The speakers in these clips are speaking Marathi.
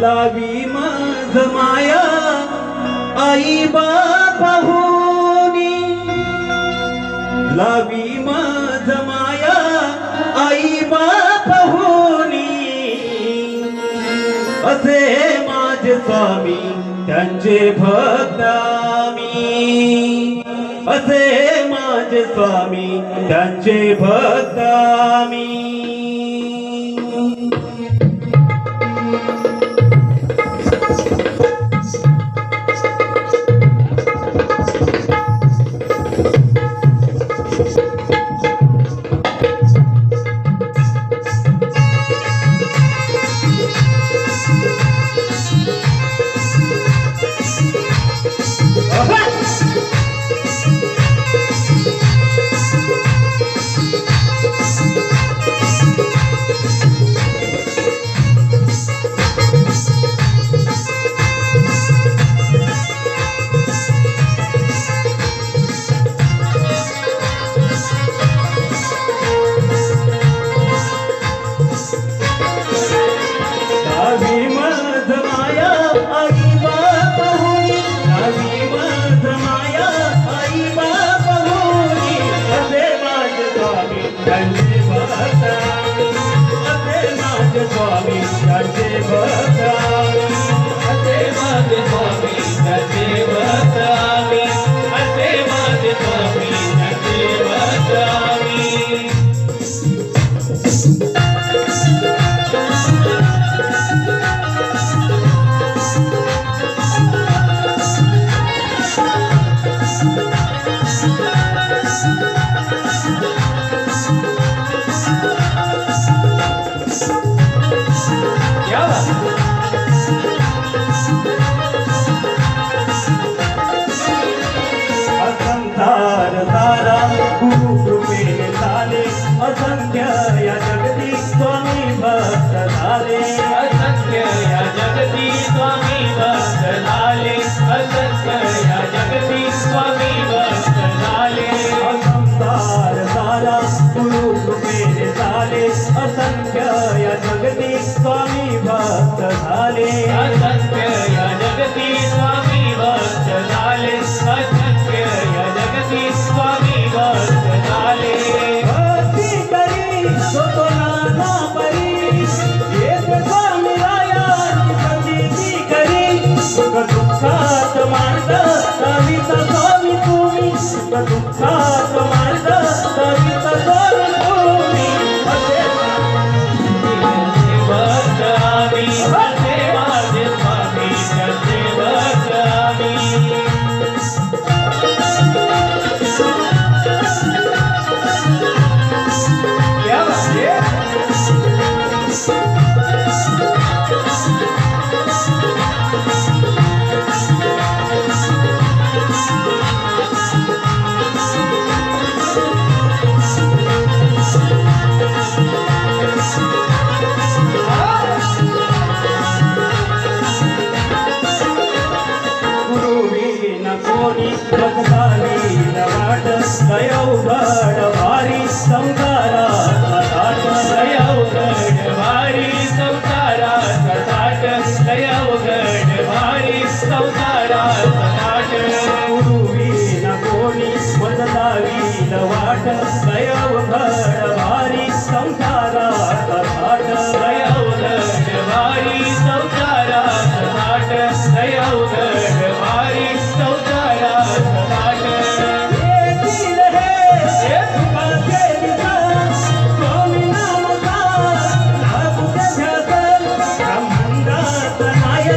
लावी माझ माया आई बापाहुनी, लावी माझ माया आई बापाहुनी, असे माझे स्वामी त्यांचे भक्त आम्ही, असे माझे स्वामी त्यांचे भक्त आम्ही. असंख्य या जगती स्वामी भक्त झाले, असंख्य या जगती स्वामी भक्त झाले, असंख्य या जगती स्वामी भक्त झाले. संसार सारा गुरु कृपेने झाले, असंख्य या जगती स्वामी भक्त झाले, असंख्य या जगती स्वामी भक्त झाले, असंख्य या जगती स्वामी भक्त झाले. दुःखात मार्ग कविता स्वामी तुम्ही, दुःखात मार्ग कविता स्वामी तुम्ही, असे भक्त आम्ही, असे माझे स्वामी त्यांचे भक्त आम्ही. क्या बात है. दयवघड वारी संसारात ताट, दयवघड वारी संसारात ताट, दयवघड वारी संसारात ताट. गुरुवीन कोणी मज लावील वाट, दयवघड वारी संसारात ताट, दयवघड वारी संसारात ताट, दयवघड वारी संसारात ताट. स्वामी नाम का लागू ध्यास, ब्रह्मांडात नायक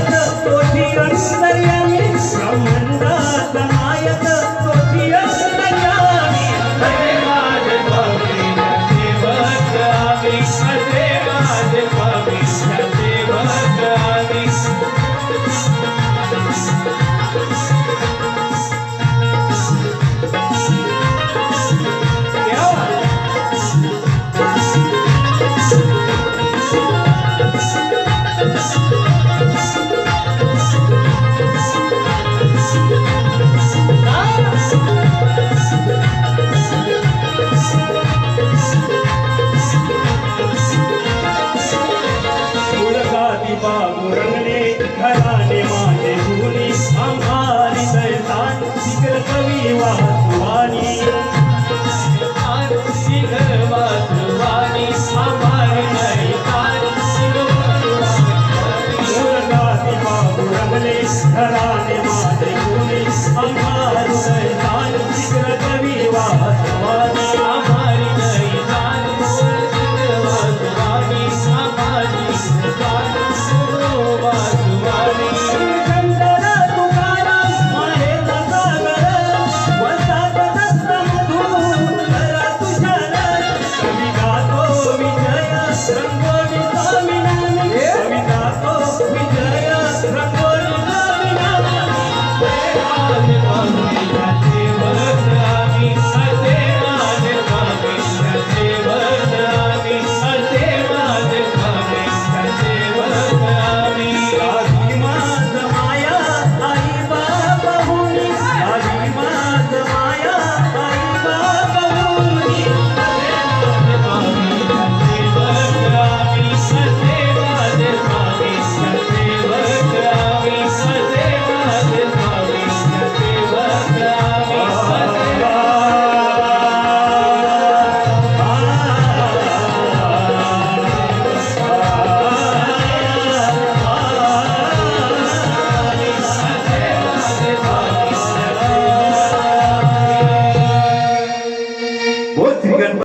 आज पासून